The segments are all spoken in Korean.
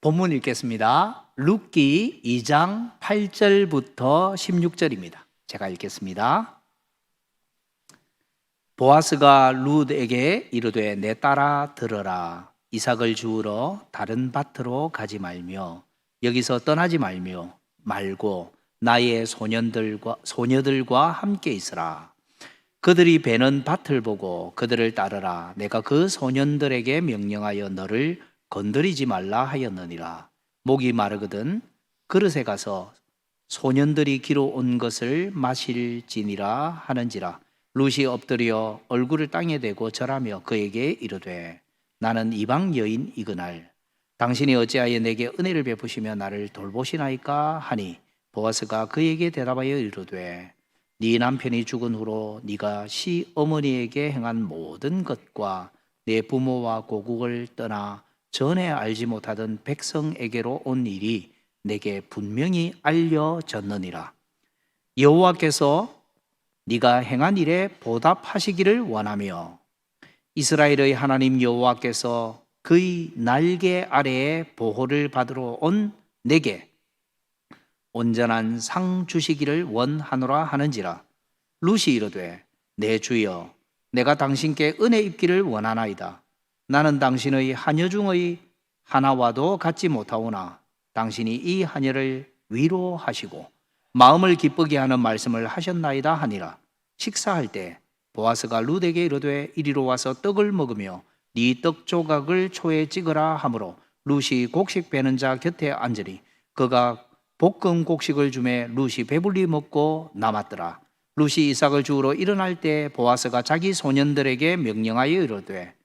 본문 읽겠습니다. 룻기 2장 8절부터 16절입니다. 제가 읽겠습니다. 보아스가 룻에게 이르되 내 딸아 들으라. 이삭을 주우러 다른 밭으로 가지 말며 여기서 떠나지 말고 나의 소녀들과 함께 있으라. 그들이 베는 밭을 보고 그들을 따르라. 내가 그 소년들에게 명령하여 너를 건드리지 말라 하였느니라. 목이 마르거든 그릇에 가서 소년들이 기로 온 것을 마실지니라 하는지라. 룻이 엎드려 얼굴을 땅에 대고 절하며 그에게 이르되 나는 이방 여인이거늘 당신이 어찌하여 내게 은혜를 베푸시며 나를 돌보시나이까 하니 보아스가 그에게 대답하여 이르되 네 남편이 죽은 후로 네가 시어머니에게 행한 모든 것과 내 부모와 고국을 떠나 전에 알지 못하던 백성에게로 온 일이 내게 분명히 알려졌느니라. 여호와께서 네가 행한 일에 보답하시기를 원하며 이스라엘의 하나님 여호와께서 그의 날개 아래에 보호를 받으러 온 내게 온전한 상 주시기를 원하노라 하는지라. 룻이 이르되 내 주여 내가 당신께 은혜 입기를 원하나이다. 나는 당신의 하녀 중의 하나와도 같지 못하오나 당신이 이 하녀를 위로하시고 마음을 기쁘게 하는 말씀을 하셨나이다 하니라. 식사할 때 보아스가 룻에게 이르되 이리로 와서 떡을 먹으며 네 떡 조각을 초에 찍으라 하므로 룻이 곡식 베는 자 곁에 앉으니 그가 볶은 곡식을 주매 룻이 배불리 먹고 남았더라. 룻이 이삭을 주우러 일어날 때 보아스가 자기 소년들에게 명령하여 이르되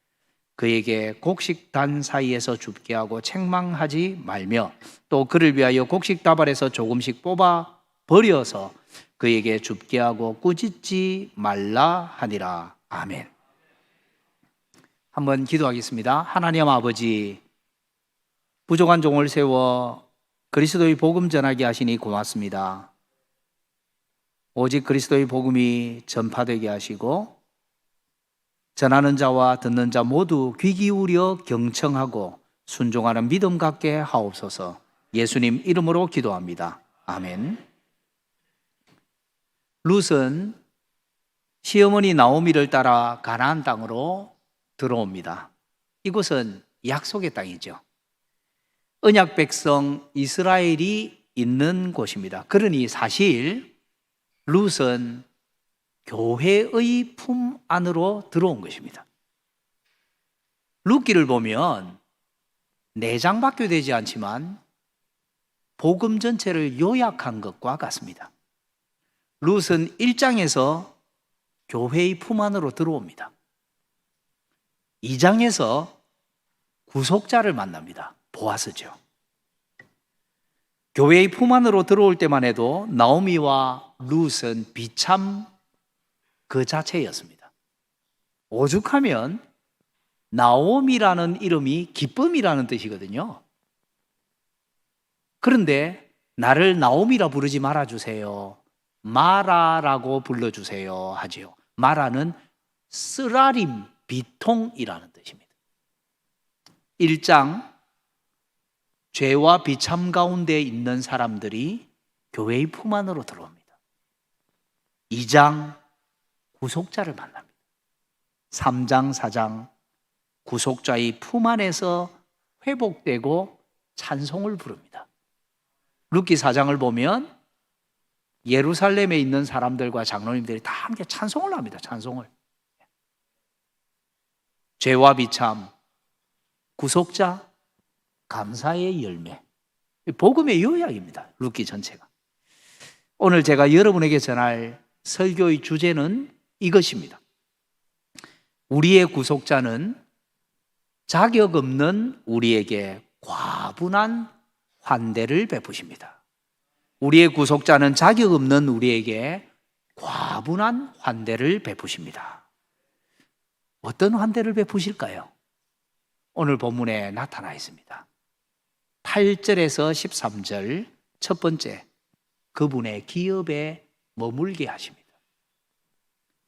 그에게 곡식단 사이에서 줍게 하고 책망하지 말며 또 그를 위하여 곡식 다발에서 조금씩 뽑아 버려서 그에게 줍게 하고 꾸짖지 말라 하니라. 아멘. 한번 기도하겠습니다. 하나님 아버지, 부족한 종을 세워 그리스도의 복음 전하게 하시니 고맙습니다. 오직 그리스도의 복음이 전파되게 하시고 전하는 자와 듣는 자 모두 귀 기울여 경청하고 순종하는 믿음 갖게 하옵소서. 예수님 이름으로 기도합니다. 아멘. 룻은 시어머니 나오미를 따라 가나안 땅으로 들어옵니다. 이곳은 약속의 땅이죠. 언약 백성 이스라엘이 있는 곳입니다. 그러니 사실 룻은 교회의 품 안으로 들어온 것입니다. 룻기를 보면 4장밖에 되지 않지만 복음 전체를 요약한 것과 같습니다. 룻은 1장에서 교회의 품 안으로 들어옵니다. 2장에서 구속자를 만납니다. 보아스죠. 교회의 품 안으로 들어올 때만 해도 나오미와 룻은 비참 그 자체였습니다. 오죽하면 나오미라는 이름이 기쁨이라는 뜻이거든요. 그런데 나를 나오미라 부르지 말아주세요. 마라라고 불러주세요 하지요. 마라는 쓰라림, 비통이라는 뜻입니다. 1장 죄와 비참 가운데 있는 사람들이 교회의 품 안으로 들어옵니다. 2장 구속자를 만납니다. 3장, 4장 구속자의 품 안에서 회복되고 찬송을 부릅니다. 룻기 4장을 보면 예루살렘에 있는 사람들과 장로님들이 다 함께 찬송을 합니다. 찬송을. 죄와 비참, 구속자, 감사의 열매. 복음의 요약입니다. 룻기 전체가. 오늘 제가 여러분에게 전할 설교의 주제는 이것입니다. 우리의 구속자는 자격 없는 우리에게 과분한 환대를 베푸십니다. 우리의 구속자는 자격 없는 우리에게 과분한 환대를 베푸십니다. 어떤 환대를 베푸실까요? 오늘 본문에 나타나 있습니다. 8절에서 13절 첫 번째, 그분의 기업에 머물게 하십니다.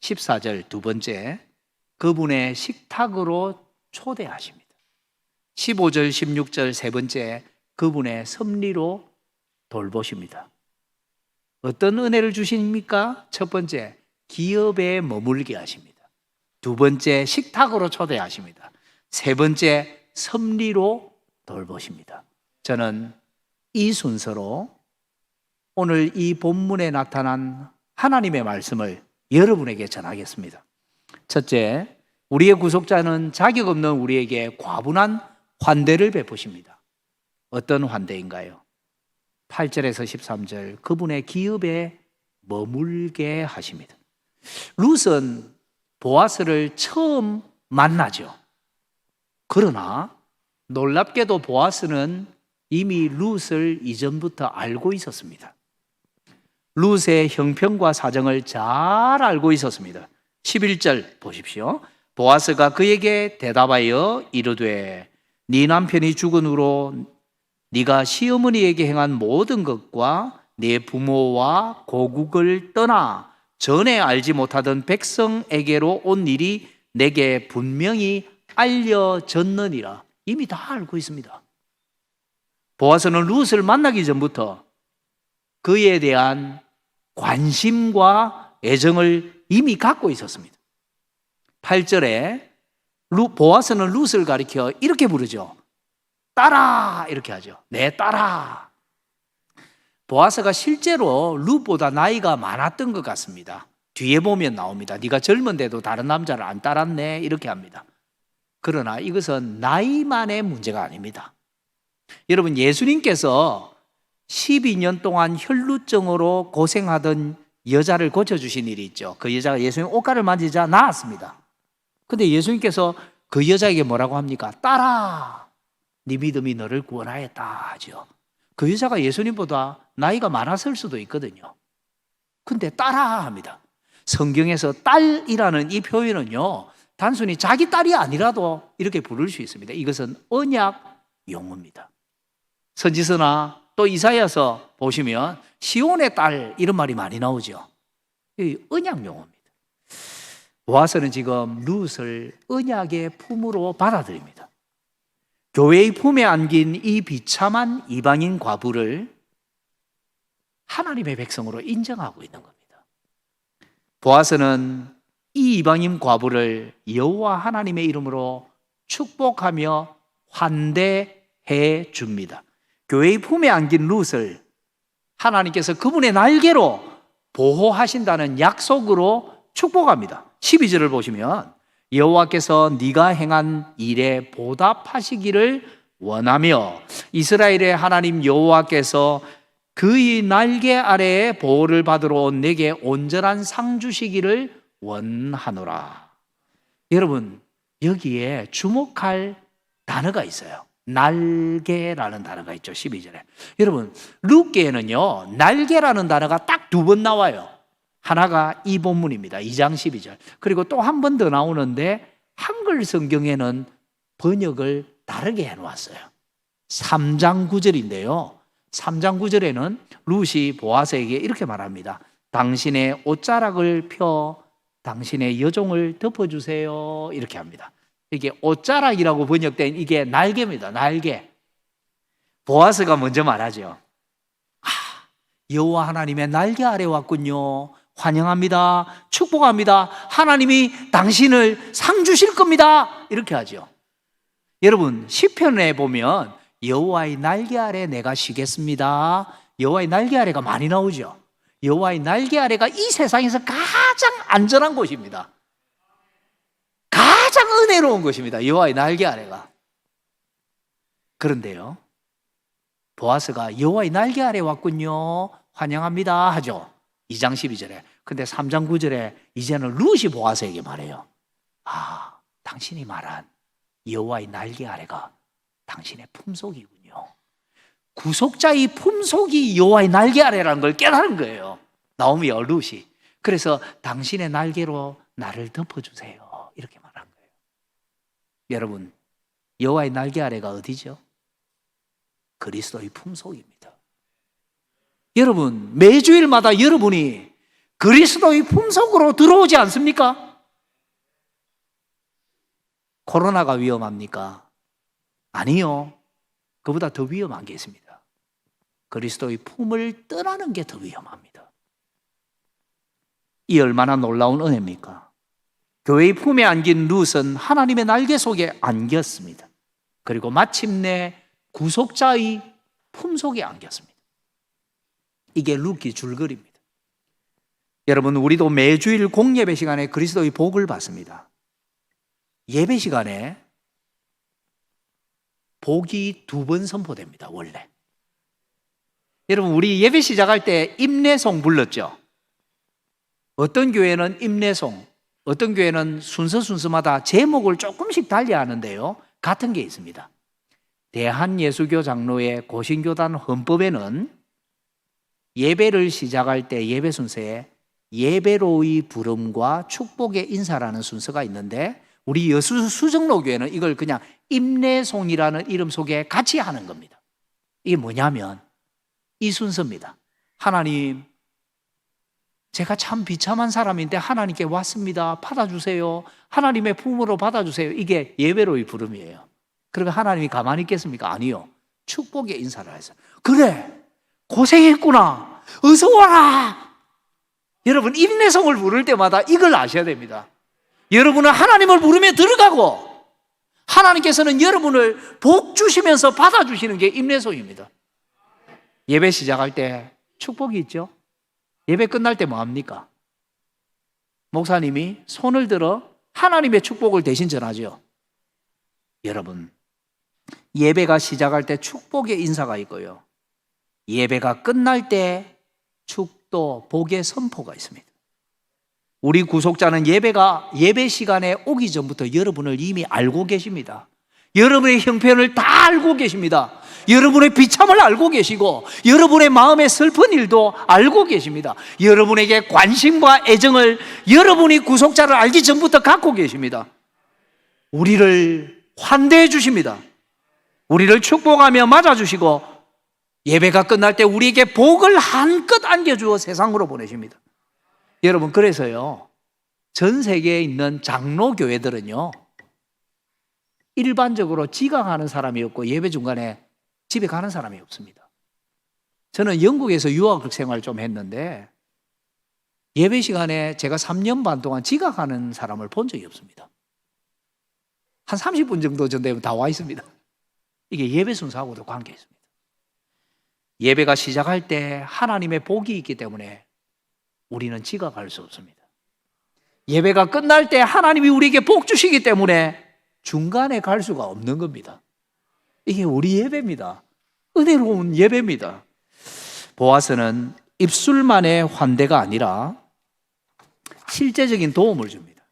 14절 두 번째, 그분의 식탁으로 초대하십니다. 15절 16절 세 번째, 그분의 섭리로 돌보십니다. 어떤 은혜를 주십니까? 첫 번째, 기업에 머물게 하십니다. 두 번째, 식탁으로 초대하십니다. 세 번째, 섭리로 돌보십니다. 저는 이 순서로 오늘 이 본문에 나타난 하나님의 말씀을 여러분에게 전하겠습니다. 첫째, 우리의 구속자는 자격 없는 우리에게 과분한 환대를 베푸십니다. 어떤 환대인가요? 8절에서 13절, 그분의 기업에 머물게 하십니다. 룻은 보아스를 처음 만나죠. 그러나 놀랍게도 보아스는 이미 룻을 이전부터 알고 있었습니다. 룻의 형편과 사정을 잘 알고 있었습니다. 11절 보십시오. 보아스가 그에게 대답하여 이르되 네 남편이 죽은 후로 네가 시어머니에게 행한 모든 것과 네 부모와 고국을 떠나 전에 알지 못하던 백성에게로 온 일이 내게 분명히 알려졌느니라. 이미 다 알고 있습니다. 보아스는 룻을 만나기 전부터 그에 대한 관심과 애정을 이미 갖고 있었습니다. 8절에 보아스는 룻을 가리켜 이렇게 부르죠. 딸아, 이렇게 하죠. 내 딸아. 보아스가 실제로 룻보다 나이가 많았던 것 같습니다. 뒤에 보면 나옵니다. 네가 젊은데도 다른 남자를 안 따랐네, 이렇게 합니다. 그러나 이것은 나이만의 문제가 아닙니다. 여러분, 예수님께서 12년 동안 혈루증으로 고생하던 여자를 고쳐주신 일이 있죠. 그 여자가 예수님 옷가를 만지자 나았습니다. 근데 예수님께서 그 여자에게 뭐라고 합니까? 딸아, 네 믿음이 너를 구원하였다 하죠. 그 여자가 예수님보다 나이가 많았을 수도 있거든요. 근데 딸아 합니다. 성경에서 딸이라는 이 표현은요, 단순히 자기 딸이 아니라도 이렇게 부를 수 있습니다. 이것은 언약 용어입니다. 선지서나 또 이사야서 보시면 시온의 딸 이런 말이 많이 나오죠. 이 언약 용어입니다. 보아스는 지금 룻을 언약의 품으로 받아들입니다. 교회의 품에 안긴 이 비참한 이방인 과부를 하나님의 백성으로 인정하고 있는 겁니다. 보아스는 이 이방인 과부를 여호와 하나님의 이름으로 축복하며 환대해 줍니다. 교회의 품에 안긴 룻을 하나님께서 그분의 날개로 보호하신다는 약속으로 축복합니다. 12절을 보시면 여호와께서 네가 행한 일에 보답하시기를 원하며 이스라엘의 하나님 여호와께서 그의 날개 아래에 보호를 받으러 온 내게 온전한 상 주시기를 원하노라. 여러분, 여기에 주목할 단어가 있어요. 날개라는 단어가 있죠. 12절에. 여러분, 룻기에는요, 날개라는 단어가 딱 두 번 나와요. 하나가 이 본문입니다. 2장 12절. 그리고 또 한 번 더 나오는데 한글 성경에는 번역을 다르게 해놓았어요. 3장 9절인데요. 3장 9절에는 룻이 보아스에게 이렇게 말합니다. 당신의 옷자락을 펴 당신의 여종을 덮어주세요. 이렇게 합니다. 이게 옷자락이라고 번역된 이게 날개입니다. 날개. 보아스가 먼저 말하죠. 여호와 하나님의 날개 아래 왔군요. 환영합니다. 축복합니다. 하나님이 당신을 상 주실 겁니다. 이렇게 하죠. 여러분, 시편에 보면 여호와의 날개 아래 내가 쉬겠습니다. 여호와의 날개 아래가 많이 나오죠. 여호와의 날개 아래가 이 세상에서 가장 안전한 곳입니다. 가장 은혜로운 것입니다. 여호와의 날개 아래가. 그런데요, 보아스가 여호와의 날개 아래 왔군요. 환영합니다 하죠. 2장 12절에. 근데 3장 9절에 이제는 룻이 보아스에게 말해요. 당신이 말한 여호와의 날개 아래가 당신의 품속이군요. 구속자의 품속이 여호와의 날개 아래라는 걸 깨달은 거예요. 나오미와 룻이. 그래서 당신의 날개로 나를 덮어주세요. 이렇게 말한 거예요. 여러분, 여호와의 날개 아래가 어디죠? 그리스도의 품속입니다. 여러분, 매주일마다 여러분이 그리스도의 품속으로 들어오지 않습니까? 코로나가 위험합니까? 아니요. 그보다 더 위험한 게 있습니다. 그리스도의 품을 떠나는 게 더 위험합니다. 이 얼마나 놀라운 은혜입니까? 교회의 품에 안긴 룻은 하나님의 날개 속에 안겼습니다. 그리고 마침내 구속자의 품 속에 안겼습니다. 이게 룻기 줄거리입니다. 여러분, 우리도 매주일 공예배 시간에 그리스도의 복을 받습니다. 예배 시간에 복이 2번 선포됩니다. 원래 여러분, 우리 예배 시작할 때 임내송 불렀죠. 어떤 교회는 임내송, 어떤 교회는 순서마다 제목을 조금씩 달리 하는데요, 같은 게 있습니다. 대한예수교 장로의 고신교단 헌법에는 예배를 시작할 때 예배 순서에 예배로의 부름과 축복의 인사라는 순서가 있는데, 우리 여수수정로교회는 이걸 그냥 임내송이라는 이름 속에 같이 하는 겁니다. 이게 뭐냐면 이 순서입니다. 하나님, 제가 참 비참한 사람인데 하나님께 왔습니다. 받아주세요. 하나님의 품으로 받아주세요. 이게 예배로의 부름이에요. 그러면 하나님이 가만히 있겠습니까? 아니요. 축복의 인사를 해서, 그래, 고생했구나, 어서 와라. 여러분, 임내송을 부를 때마다 이걸 아셔야 됩니다. 여러분은 하나님을 부르며 들어가고 하나님께서는 여러분을 복 주시면서 받아주시는 게 임내송입니다. 예배 시작할 때 축복이 있죠. 예배 끝날 때 뭐합니까? 목사님이 손을 들어 하나님의 축복을 대신 전하죠. 여러분, 예배가 시작할 때 축복의 인사가 있고요, 예배가 끝날 때 축도, 복의 선포가 있습니다. 우리 구속자는 예배 시간에 오기 전부터 여러분을 이미 알고 계십니다. 여러분의 형편을 다 알고 계십니다. 여러분의 비참을 알고 계시고 여러분의 마음의 슬픈 일도 알고 계십니다. 여러분에게 관심과 애정을 여러분이 구속자를 알기 전부터 갖고 계십니다. 우리를 환대해 주십니다. 우리를 축복하며 맞아주시고 예배가 끝날 때 우리에게 복을 한껏 안겨주어 세상으로 보내십니다. 여러분, 그래서요, 전 세계에 있는 장로교회들은요, 일반적으로 지각하는 사람이 없고 예배 중간에 집에 가는 사람이 없습니다. 저는 영국에서 유학 생활을 좀 했는데 예배 시간에 제가 3년 반 동안 지각하는 사람을 본 적이 없습니다. 한 30분 정도 되면 다 와 있습니다. 이게 예배 순서하고도 관계 있습니다. 예배가 시작할 때 하나님의 복이 있기 때문에 우리는 지각할 수 없습니다. 예배가 끝날 때 하나님이 우리에게 복 주시기 때문에 중간에 갈 수가 없는 겁니다. 이게 우리 예배입니다. 은혜로운 예배입니다. 보아스는 입술만의 환대가 아니라 실제적인 도움을 줍니다.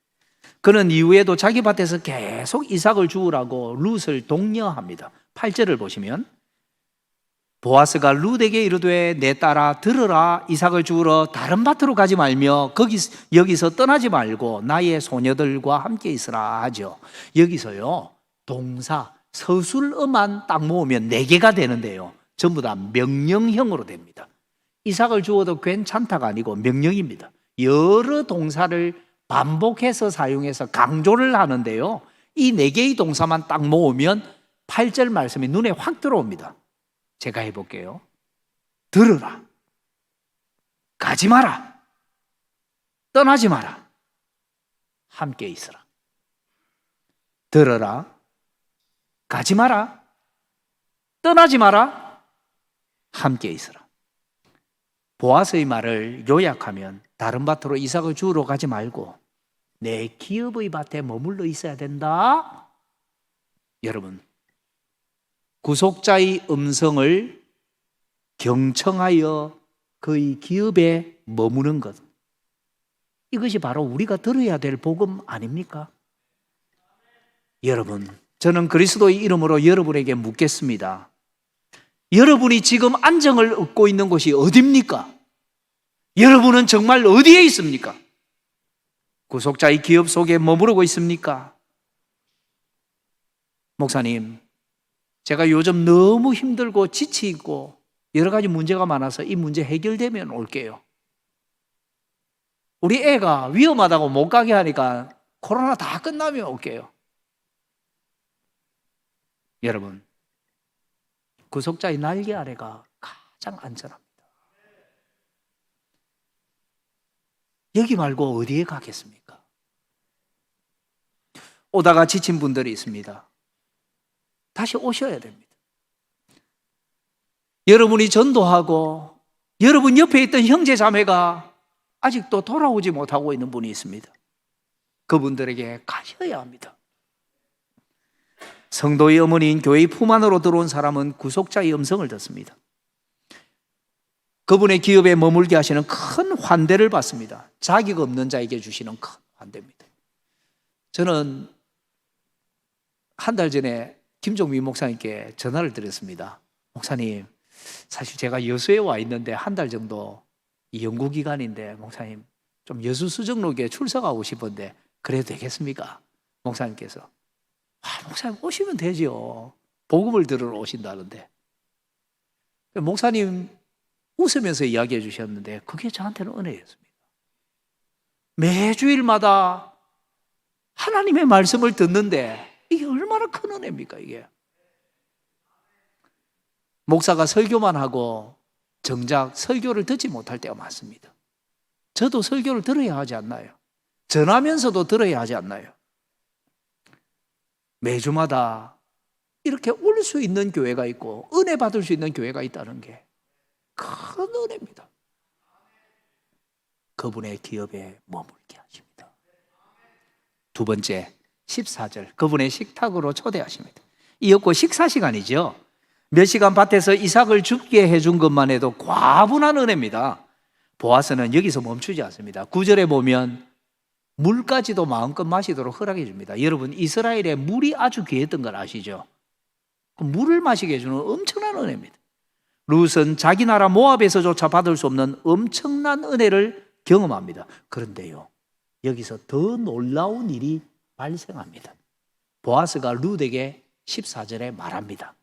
그는 이후에도 자기 밭에서 계속 이삭을 주우라고 룻을 독려합니다. 8절을 보시면 보아스가 룻에게 이르되 내 딸아 들으라, 이삭을 주우러 다른 밭으로 가지 말며 여기서 떠나지 말고 나의 소녀들과 함께 있으라 하죠. 여기서요, 동사 서술어만 딱 모으면 4개가 되는데요, 전부 다 명령형으로 됩니다. 이삭을 주어도 괜찮다가 아니고 명령입니다. 여러 동사를 반복해서 사용해서 강조를 하는데요, 이 4개의 동사만 딱 모으면 8절 말씀이 눈에 확 들어옵니다. 제가 해볼게요. 들으라, 가지 마라, 떠나지 마라, 함께 있으라. 들으라, 가지 마라, 떠나지 마라, 함께 있으라. 보아스의 말을 요약하면 다른 밭으로 이삭을 주우러 가지 말고 내 기업의 밭에 머물러 있어야 된다. 여러분, 구속자의 음성을 경청하여 그의 기업에 머무는 것, 이것이 바로 우리가 들어야 될 복음 아닙니까? 여러분, 저는 그리스도의 이름으로 여러분에게 묻겠습니다. 여러분이 지금 안정을 얻고 있는 곳이 어디입니까? 여러분은 정말 어디에 있습니까? 구속자의 기업 속에 머무르고 있습니까? 목사님, 제가 요즘 너무 힘들고 지치고 여러 가지 문제가 많아서 이 문제 해결되면 올게요. 우리 애가 위험하다고 못 가게 하니까 코로나 다 끝나면 올게요. 여러분, 구속자의 날개 아래가 가장 안전합니다. 여기 말고 어디에 가겠습니까? 오다가 지친 분들이 있습니다. 다시 오셔야 됩니다. 여러분이 전도하고 여러분 옆에 있던 형제 자매가 아직도 돌아오지 못하고 있는 분이 있습니다. 그분들에게 가셔야 합니다. 성도의 어머니인 교회의 품 안으로 들어온 사람은 구속자의 음성을 듣습니다. 그분의 기업에 머물게 하시는 큰 환대를 받습니다. 자격 없는 자에게 주시는 큰 환대입니다. 저는 한 달 전에 김종민 목사님께 전화를 드렸습니다. 목사님, 사실 제가 여수에 와 있는데 한 달 정도 연구기간인데 목사님 좀 여수 수정로에 출석하고 싶은데 그래도 되겠습니까? 목사님께서 목사님 오시면 되죠. 복음을 들으러 오신다는데. 목사님 웃으면서 이야기해 주셨는데 그게 저한테는 은혜였습니다. 매주일마다 하나님의 말씀을 듣는데 이게 얼마나 큰 은혜입니까 이게. 목사가 설교만 하고 정작 설교를 듣지 못할 때가 많습니다. 저도 설교를 들어야 하지 않나요? 전하면서도 들어야 하지 않나요? 매주마다 이렇게 올 수 있는 교회가 있고 은혜 받을 수 있는 교회가 있다는 게 큰 은혜입니다. 그분의 기업에 머물게 하십니다. 두 번째 14절 그분의 식탁으로 초대하십니다. 이었고 식사 시간이죠. 몇 시간 밭에서 이삭을 죽게 해준 것만 해도 과분한 은혜입니다. 보아스는 여기서 멈추지 않습니다. 9절에 보면 물까지도 마음껏 마시도록 허락해 줍니다. 여러분 이스라엘에 물이 아주 귀했던 걸 아시죠? 물을 마시게 해주는 엄청난 은혜입니다. 룻은 자기 나라 모압에서조차 받을 수 없는 엄청난 은혜를 경험합니다. 그런데요 여기서 더 놀라운 일이 발생합니다. 보아스가 룻에게 14절에 말합니다.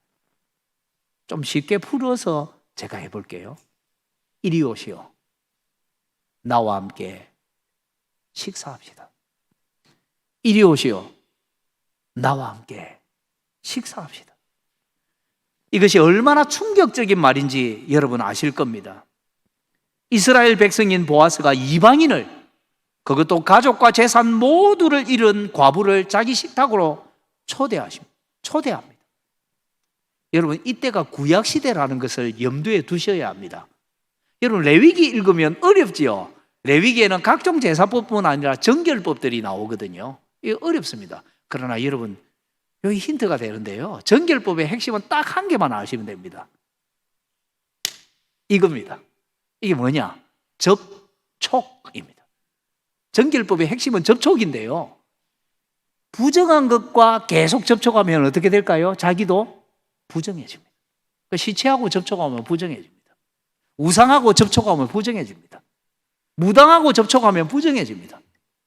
좀 쉽게 풀어서 제가 해볼게요. 이리 오시오. 나와 함께 식사합시다. 이리 오시오. 나와 함께 식사합시다. 이것이 얼마나 충격적인 말인지 여러분 아실 겁니다. 이스라엘 백성인 보아스가 이방인을, 그것도 가족과 재산 모두를 잃은 과부를 자기 식탁으로 초대합니다. 여러분 이때가 구약시대라는 것을 염두에 두셔야 합니다. 여러분 레위기 읽으면 어렵지요. 레위기에는 각종 제사법뿐 아니라 정결법들이 나오거든요. 이거 어렵습니다. 그러나 여러분 여기 힌트가 되는데요. 정결법의 핵심은 딱 한 개만 아시면 됩니다. 이겁니다. 이게 뭐냐? 접촉입니다. 정결법의 핵심은 접촉인데요. 부정한 것과 계속 접촉하면 어떻게 될까요? 자기도 부정해집니다. 시체하고 접촉하면 부정해집니다. 우상하고 접촉하면 부정해집니다. 무당하고 접촉하면 부정해집니다.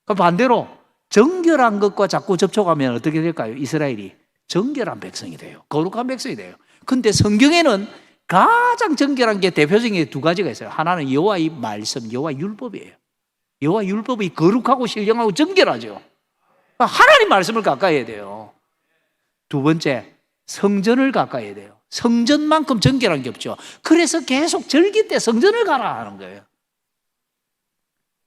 그럼 반대로 정결한 것과 자꾸 접촉하면 어떻게 될까요? 이스라엘이 정결한 백성이 돼요. 거룩한 백성이 돼요. 근데 성경에는 가장 정결한 게 대표적인 두 가지가 있어요. 하나는 여호와의 말씀, 여호와의 율법이에요. 여호와의 율법이 거룩하고 신령하고 정결하죠. 하나님 말씀을 가까이 해야 돼요. 두 번째, 성전을 가까이 해야 돼요. 성전만큼 정결한 게 없죠. 그래서 계속 절기 때 성전을 가라 하는 거예요.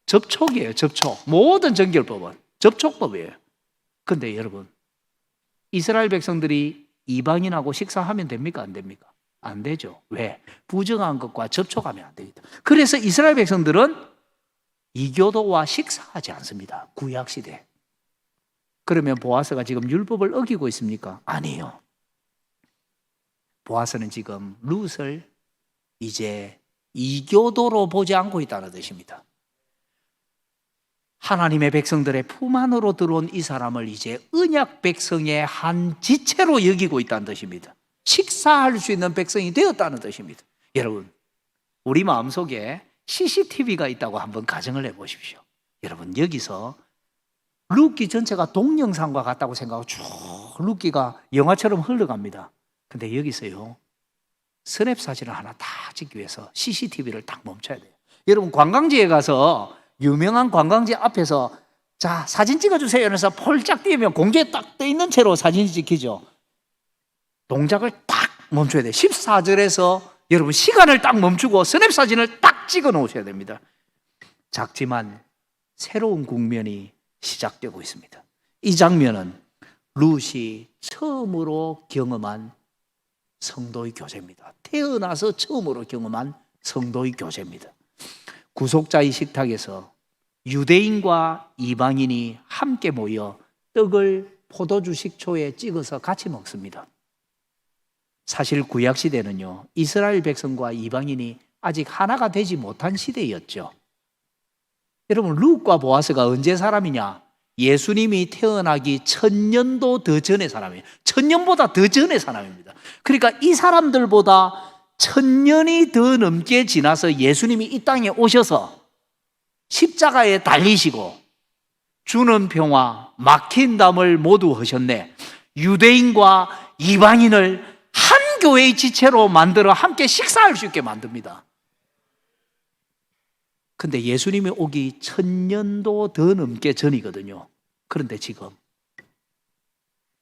접촉이에요. 접촉. 모든 정결법은 접촉법이에요. 그런데 여러분 이스라엘 백성들이 이방인하고 식사하면 됩니까? 안 됩니까? 안 되죠. 왜? 부정한 것과 접촉하면 안 됩니다. 그래서 이스라엘 백성들은 이교도와 식사하지 않습니다. 구약시대. 그러면 보아스가 지금 율법을 어기고 있습니까? 아니에요. 보아스는 지금 룻을 이제 이교도로 보지 않고 있다는 뜻입니다. 하나님의 백성들의 품 안으로 들어온 이 사람을 이제 언약 백성의 한 지체로 여기고 있다는 뜻입니다. 식사할 수 있는 백성이 되었다는 뜻입니다. 여러분, 우리 마음속에 CCTV가 있다고 한번 가정을 해보십시오. 여러분, 여기서 룻기 전체가 동영상과 같다고 생각하고 쭉 룻기가 영화처럼 흘러갑니다. 근데 여기서요, 스냅 사진을 하나 다 찍기 위해서 CCTV를 딱 멈춰야 돼요. 여러분, 관광지에 가서 유명한 관광지 앞에서 자, 사진 찍어주세요 이러면서 폴짝 뛰면 공중에 딱 떠 있는 채로 사진이 찍히죠. 동작을 딱 멈춰야 돼. 14절에서 여러분 시간을 딱 멈추고 스냅사진을 딱 찍어 놓으셔야 됩니다. 작지만 새로운 국면이 시작되고 있습니다. 이 장면은 룻이 처음으로 경험한 성도의 교제입니다. 태어나서 처음으로 경험한 성도의 교제입니다. 구속자의 식탁에서 유대인과 이방인이 함께 모여 떡을 포도주 식초에 찍어서 같이 먹습니다. 사실 구약시대는요, 이스라엘 백성과 이방인이 아직 하나가 되지 못한 시대였죠. 여러분, 룻과 보아스가 언제 사람이냐? 예수님이 태어나기 1000년도 더 전의 사람이에요. 1000년보다 더 전의 사람입니다. 그러니까 이 사람들보다 1000년이 더 넘게 지나서 예수님이 이 땅에 오셔서 십자가에 달리시고 주는 평화, 막힌 담을 모두 하셨네. 유대인과 이방인을 한 교회의 지체로 만들어 함께 식사할 수 있게 만듭니다. 근데 예수님이 오기 1000년도 더 넘게 전이거든요. 그런데 지금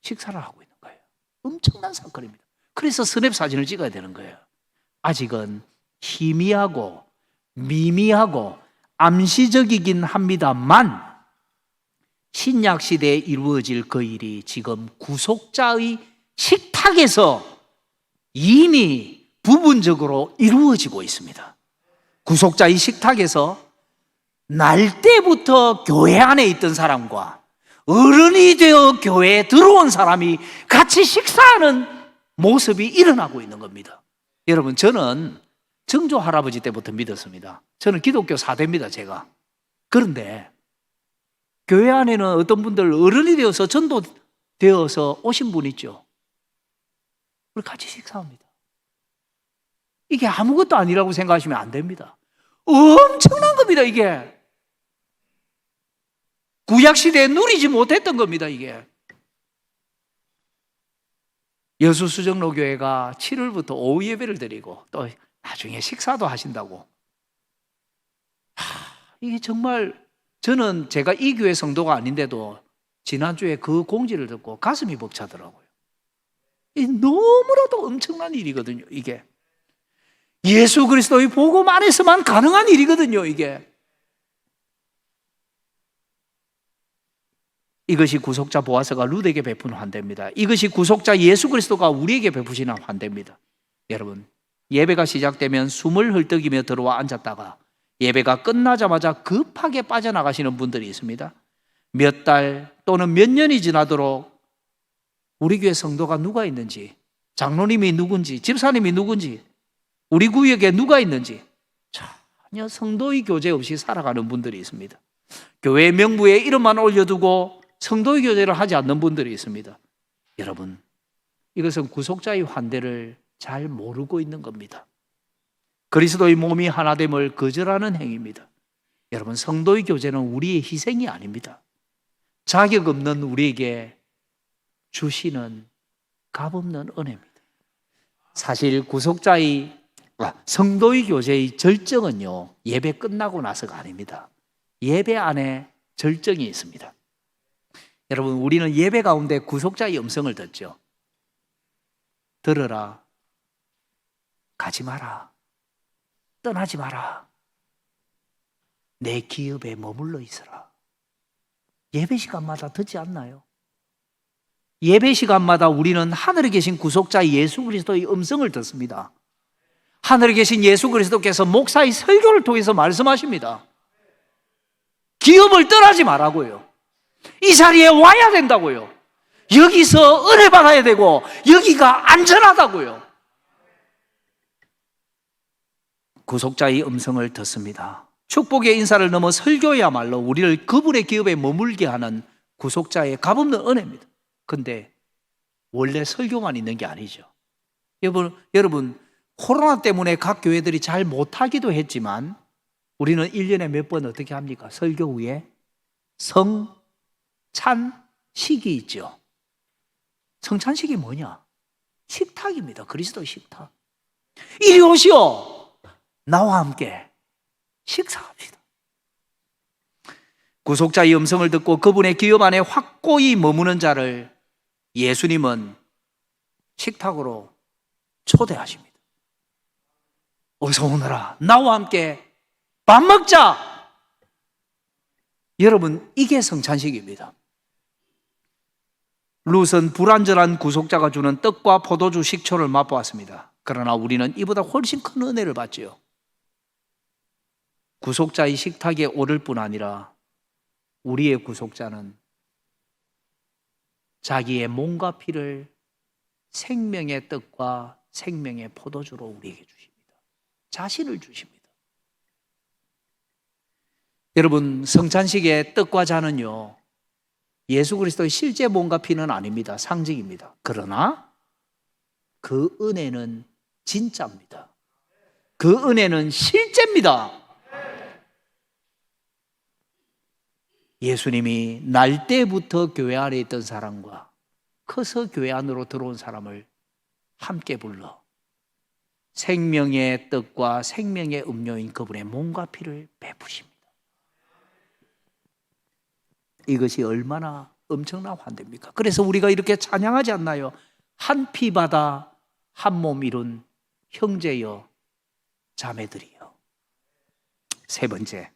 식사를 하고 있는 거예요. 엄청난 사건입니다. 그래서 스냅 사진을 찍어야 되는 거예요. 아직은 희미하고 미미하고 암시적이긴 합니다만 신약 시대에 이루어질 그 일이 지금 구속자의 식탁에서 이미 부분적으로 이루어지고 있습니다. 구속자의 식탁에서 날 때부터 교회 안에 있던 사람과 어른이 되어 교회에 들어온 사람이 같이 식사하는 모습이 일어나고 있는 겁니다. 여러분, 저는 정조 할아버지 때부터 믿었습니다. 저는 기독교 4대입니다, 제가. 그런데 교회 안에는 어떤 분들 어른이 되어서 전도되어서 오신 분 있죠. 우리 같이 식사합니다. 이게 아무것도 아니라고 생각하시면 안 됩니다. 엄청난 겁니다, 이게. 구약시대에 누리지 못했던 겁니다, 이게. 여수수정로교회가 7월부터 오후 예배를 드리고 또 나중에 식사도 하신다고. 이게 정말 저는 제가 이 교회 성도가 아닌데도 지난주에 그 공지를 듣고 가슴이 벅차더라고요. 이 너무나도 엄청난 일이거든요, 이게. 예수 그리스도의 복음 안에서만 가능한 일이거든요, 이게. 이것이 구속자 보아스가 룻에게 베푼 환대입니다. 이것이 구속자 예수 그리스도가 우리에게 베푸시는 환대입니다. 여러분, 예배가 시작되면 숨을 헐떡이며 들어와 앉았다가 예배가 끝나자마자 급하게 빠져나가시는 분들이 있습니다. 몇 달 또는 몇 년이 지나도록 우리 교회 성도가 누가 있는지, 장로님이 누군지, 집사님이 누군지, 우리 구역에 누가 있는지 전혀 성도의 교제 없이 살아가는 분들이 있습니다. 교회 명부에 이름만 올려두고 성도의 교제를 하지 않는 분들이 있습니다. 여러분, 이것은 구속자의 환대를 잘 모르고 있는 겁니다. 그리스도의 몸이 하나됨을 거절하는 행위입니다. 여러분, 성도의 교제는 우리의 희생이 아닙니다. 자격 없는 우리에게 주시는 값없는 은혜입니다. 사실 성도의 교제의 절정은요, 예배 끝나고 나서가 아닙니다. 예배 안에 절정이 있습니다. 여러분, 우리는 예배 가운데 구속자의 음성을 듣죠. 들어라, 가지 마라, 떠나지 마라, 내 기업에 머물러 있어라. 예배 시간마다 듣지 않나요? 예배 시간마다 우리는 하늘에 계신 구속자 예수 그리스도의 음성을 듣습니다. 하늘에 계신 예수 그리스도께서 목사의 설교를 통해서 말씀하십니다. 기업을 떠나지 말라고요. 이 자리에 와야 된다고요. 여기서 은혜 받아야 되고 여기가 안전하다고요. 구속자의 음성을 듣습니다. 축복의 인사를 넘어 설교야말로 우리를 그분의 기업에 머물게 하는 구속자의 값없는 은혜입니다. 근데 원래 설교만 있는 게 아니죠. 여러분, 코로나 때문에 각 교회들이 잘 못하기도 했지만 우리는 1년에 몇 번 어떻게 합니까? 설교 후에 성찬식이 있죠. 성찬식이 뭐냐? 식탁입니다. 그리스도의 식탁. 이리 오시오. 나와 함께 식사합시다. 구속자의 음성을 듣고 그분의 기업 안에 확고히 머무는 자를 예수님은 식탁으로 초대하십니다. 어서 오너라. 나와 함께 밥 먹자. 여러분, 이게 성찬식입니다. 룻은 불완전한 구속자가 주는 떡과 포도주 식초를 맛보았습니다. 그러나 우리는 이보다 훨씬 큰 은혜를 받지요. 구속자의 식탁에 오를 뿐 아니라 우리의 구속자는 자기의 몸과 피를 생명의 떡과 생명의 포도주로 우리에게 주십니다. 자신을 주십니다. 여러분, 성찬식의 떡과 잔은요, 예수 그리스도의 실제 몸과 피는 아닙니다. 상징입니다. 그러나 그 은혜는 진짜입니다. 그 은혜는 실제입니다. 예수님이 날 때부터 교회 안에 있던 사람과 커서 교회 안으로 들어온 사람을 함께 불러 생명의 떡과 생명의 음료인 그분의 몸과 피를 베푸십니다. 이것이 얼마나 엄청난 환대입니까? 그래서 우리가 이렇게 찬양하지 않나요? 한 피 받아 한 몸 이룬 형제여 자매들이여. 세 번째,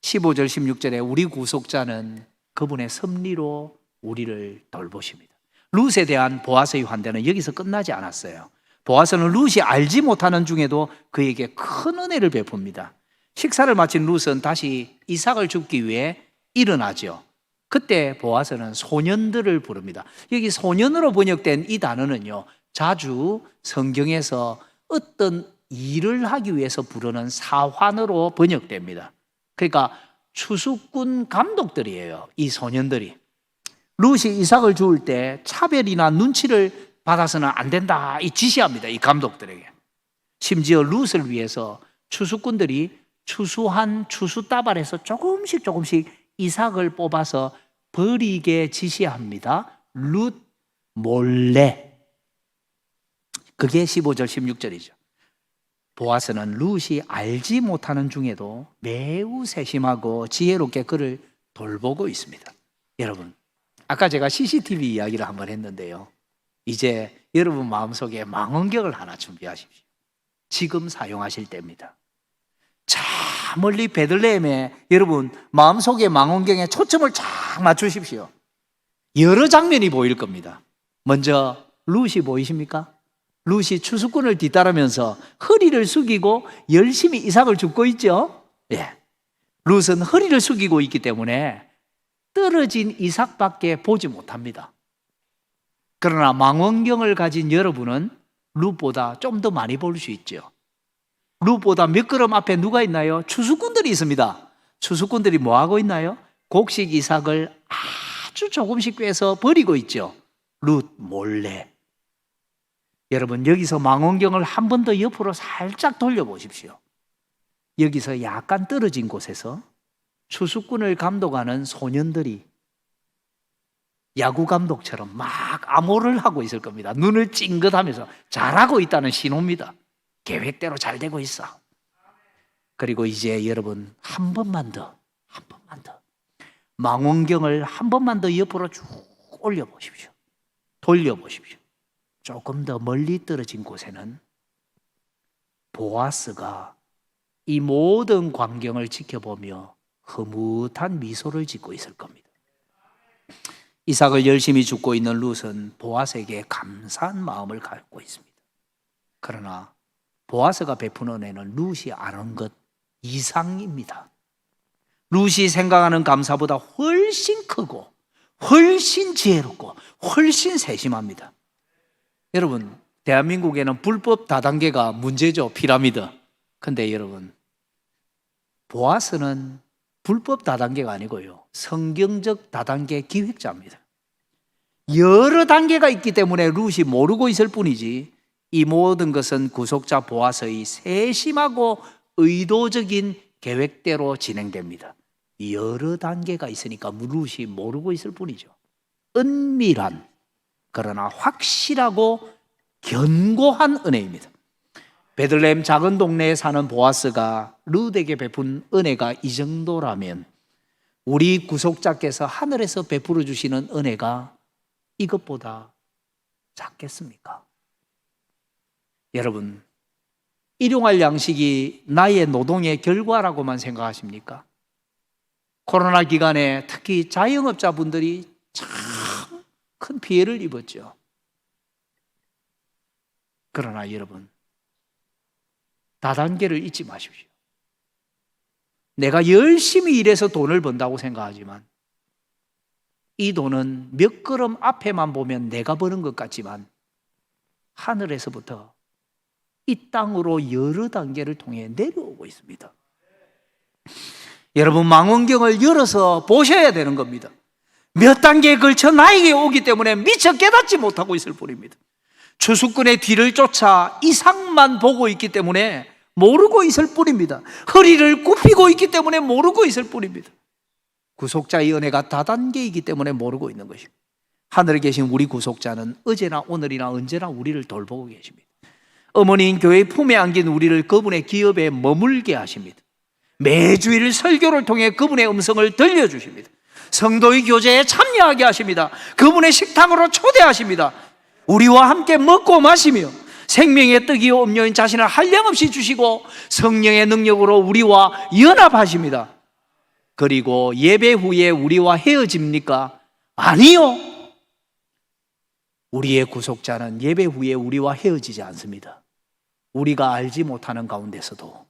15절 16절에 우리 구속자는 그분의 섭리로 우리를 돌보십니다. 룻에 대한 보아스의 환대는 여기서 끝나지 않았어요. 보아스는 룻이 알지 못하는 중에도 그에게 큰 은혜를 베풉니다. 식사를 마친 룻은 다시 이삭을 줍기 위해 일어나죠. 그때 보아스는 소년들을 부릅니다. 여기 소년으로 번역된 이 단어는요, 자주 성경에서 어떤 일을 하기 위해서 부르는 사환으로 번역됩니다. 그러니까 추수꾼 감독들이에요. 이 소년들이 룻이 이삭을 주울 때 차별이나 눈치를 받아서는 안 된다, 이 지시합니다. 이 감독들에게. 심지어 룻을 위해서 추수꾼들이 추수한 추수다발에서 조금씩 이삭을 뽑아서 버리게 지시합니다. 룻 몰래. 그게 15절 16절이죠. 보아스는 룻이 알지 못하는 중에도 매우 세심하고 지혜롭게 그를 돌보고 있습니다. 여러분, 아까 제가 CCTV 이야기를 한번 했는데요, 이제 여러분 마음속에 망원경을 하나 준비하십시오. 지금 사용하실 때입니다. 자, 멀리 베들레헴에 여러분 마음속에 망원경에 초점을 쫙 맞추십시오. 여러 장면이 보일 겁니다. 먼저 룻이 보이십니까? 룻이 추수꾼을 뒤따르면서 허리를 숙이고 열심히 이삭을 줍고 있죠. 예. 룻은 허리를 숙이고 있기 때문에 떨어진 이삭밖에 보지 못합니다. 그러나 망원경을 가진 여러분은 룻보다 좀 더 많이 볼 수 있죠. 룻보다 몇 걸음 앞에 누가 있나요? 추수꾼들이 있습니다. 추수꾼들이 뭐 하고 있나요? 곡식 이삭을 아주 조금씩 빼서 버리고 있죠. 룻 몰래. 여러분, 여기서 망원경을 한 번 더 옆으로 살짝 돌려보십시오. 여기서 약간 떨어진 곳에서 추수꾼을 감독하는 소년들이 야구 감독처럼 막 암호를 하고 있을 겁니다. 눈을 찡긋하면서 잘하고 있다는 신호입니다. 계획대로 잘 되고 있어. 그리고 이제 여러분 한 번만 더 망원경을 한 번만 더 옆으로 쭉 올려보십시오. 돌려보십시오. 조금 더 멀리 떨어진 곳에는 보아스가 이 모든 광경을 지켜보며 흐뭇한 미소를 짓고 있을 겁니다. 이삭을 열심히 줍고 있는 룻은 보아스에게 감사한 마음을 갖고 있습니다. 그러나 보아스가 베푸는 은혜는 룻이 아는 것 이상입니다. 룻이 생각하는 감사보다 훨씬 크고 훨씬 지혜롭고 훨씬 세심합니다. 여러분, 대한민국에는 불법 다단계가 문제죠. 피라미드. 근데 여러분, 보아스는 불법 다단계가 아니고요, 성경적 다단계 기획자입니다. 여러 단계가 있기 때문에 룻이 모르고 있을 뿐이지 이 모든 것은 구속자 보아스의 세심하고 의도적인 계획대로 진행됩니다. 여러 단계가 있으니까 룻이 모르고 있을 뿐이죠. 은밀한, 그러나 확실하고 견고한 은혜입니다. 베들레헴 작은 동네에 사는 보아스가 룻에게 베푼 은혜가 이 정도라면 우리 구속자께서 하늘에서 베풀어 주시는 은혜가 이것보다 작겠습니까? 여러분, 일용할 양식이 나의 노동의 결과라고만 생각하십니까? 코로나 기간에 특히 자영업자분들이 참 큰 피해를 입었죠. 그러나 여러분, 다단계를 잊지 마십시오. 내가 열심히 일해서 돈을 번다고 생각하지만 이 돈은 몇 걸음 앞에만 보면 내가 버는 것 같지만 하늘에서부터 이 땅으로 여러 단계를 통해 내려오고 있습니다. 여러분, 망원경을 열어서 보셔야 되는 겁니다. 몇 단계에 걸쳐 나에게 오기 때문에 미처 깨닫지 못하고 있을 뿐입니다. 추수꾼의 뒤를 쫓아 이상만 보고 있기 때문에 모르고 있을 뿐입니다. 허리를 굽히고 있기 때문에 모르고 있을 뿐입니다. 구속자의 은혜가 다단계이기 때문에 모르고 있는 것입니다. 하늘에 계신 우리 구속자는 어제나 오늘이나 언제나 우리를 돌보고 계십니다. 어머니인 교회의 품에 안긴 우리를 그분의 기업에 머물게 하십니다. 매주일 설교를 통해 그분의 음성을 들려주십니다. 성도의 교제에 참여하게 하십니다. 그분의 식탁으로 초대하십니다. 우리와 함께 먹고 마시며 생명의 떡이요 음료인 자신을 한량없이 주시고 성령의 능력으로 우리와 연합하십니다. 그리고 예배 후에 우리와 헤어집니까? 아니요. 우리의 구속자는 예배 후에 우리와 헤어지지 않습니다. 우리가 알지 못하는 가운데서도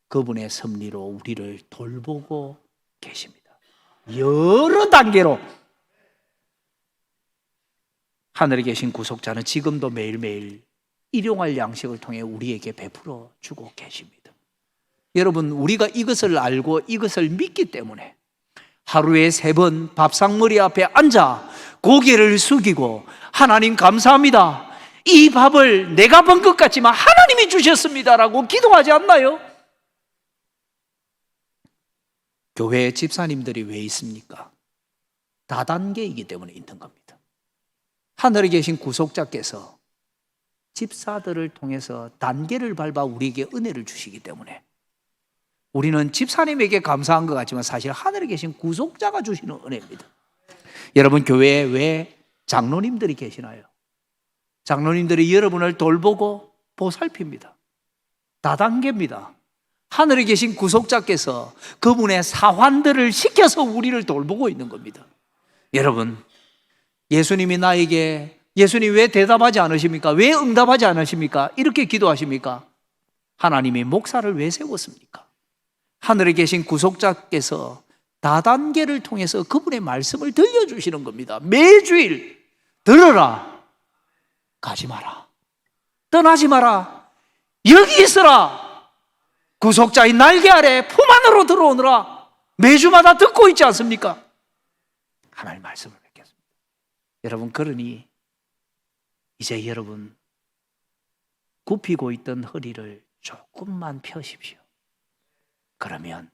그분의 섭리로 우리를 돌보고 계십니다. 여러 단계로 하늘에 계신 구속자는 지금도 매일매일 일용할 양식을 통해 우리에게 베풀어 주고 계십니다. 여러분, 우리가 이것을 알고 이것을 믿기 때문에 하루에 3번 밥상머리 앞에 앉아 고개를 숙이고 하나님 감사합니다. 이 밥을 내가 번 것 같지만 하나님이 주셨습니다라고 기도하지 않나요? 교회 집사님들이 왜 있습니까? 다단계이기 때문에 있는 겁니다. 하늘에 계신 구속자께서 집사들을 통해서 단계를 밟아 우리에게 은혜를 주시기 때문에 우리는 집사님에게 감사한 것 같지만 사실 하늘에 계신 구속자가 주시는 은혜입니다. 여러분, 교회에 왜 장로님들이 계시나요? 장로님들이 여러분을 돌보고 보살핍니다. 다단계입니다. 하늘에 계신 구속자께서 그분의 사환들을 시켜서 우리를 돌보고 있는 겁니다. 여러분, 예수님이 나에게 예수님 왜 대답하지 않으십니까? 왜 응답하지 않으십니까? 이렇게 기도하십니까? 하나님이 목사를 왜 세웠습니까? 하늘에 계신 구속자께서 다단계를 통해서 그분의 말씀을 들려주시는 겁니다. 매주일 들어라, 가지 마라, 떠나지 마라, 여기 있어라, 구속자의 날개 아래 품 안으로 들어오느라 매주마다 듣고 있지 않습니까? 하나님 말씀을 뵙겠습니다. 여러분, 그러니 이제 여러분 굽히고 있던 허리를 조금만 펴십시오. 그러면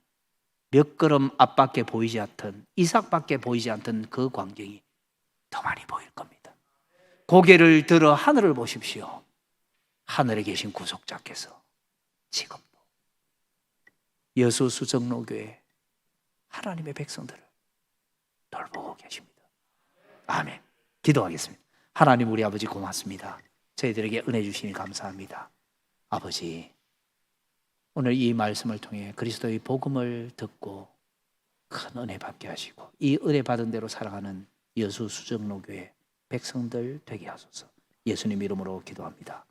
몇 걸음 앞밖에 보이지 않던, 이삭밖에 보이지 않던 그 광경이 더 많이 보일 겁니다. 고개를 들어 하늘을 보십시오. 하늘에 계신 구속자께서 지금도 여수수정로교회 하나님의 백성들을 돌보고 계십니다. 아멘. 기도하겠습니다. 하나님, 우리 아버지 고맙습니다. 저희들에게 은혜 주시니 감사합니다. 아버지, 오늘 이 말씀을 통해 그리스도의 복음을 듣고 큰 은혜 받게 하시고 이 은혜 받은 대로 살아가는 여수수정로교회 백성들 되게 하소서. 예수님 이름으로 기도합니다.